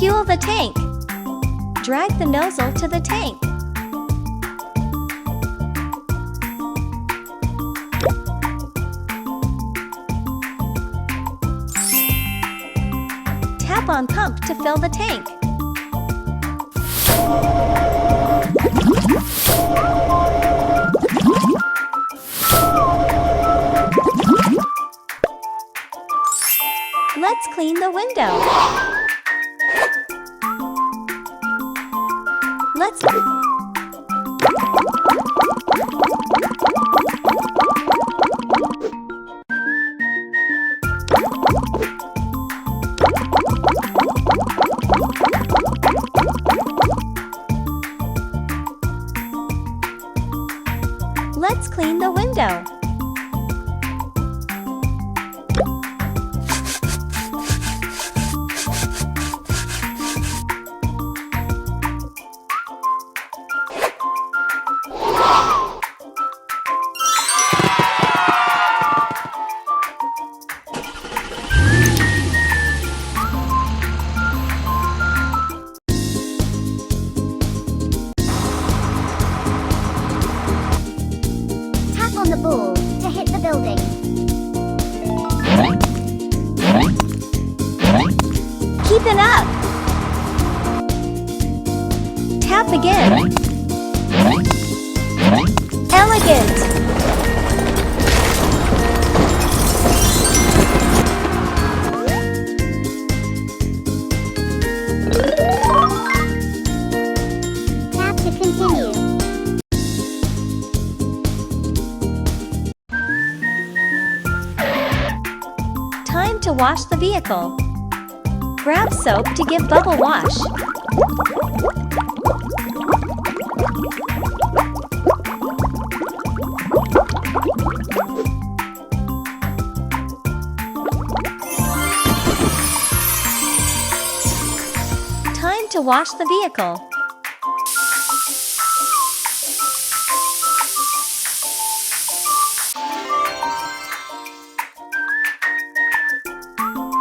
Fuel the tank. Drag the nozzle to the tank. Tap on pump to fill the tank. Let's clean the window. Let's clean the window. On the ball to hit the building. Keep it up. Tap again. Elegant. Tap to continue. Time to wash the vehicle. Grab soap to give bubble wash. Time to wash the vehicle.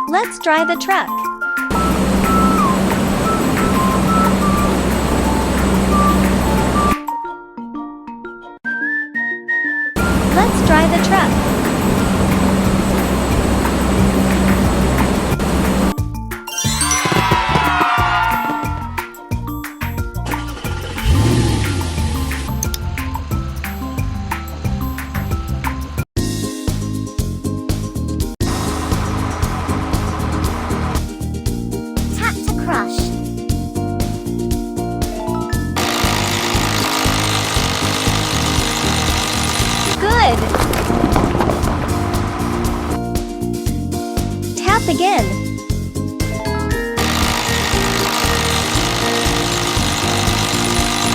Let's dry the truck. Let's dry the truck. Crush. Good. Tap again.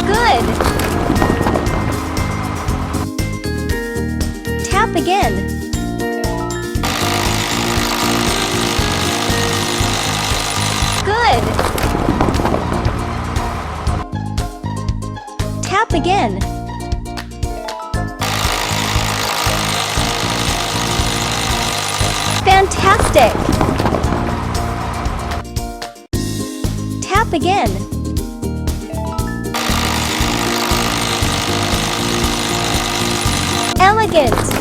Good. Tap again. Good. Tap again. Fantastic! Tap again. Elegant!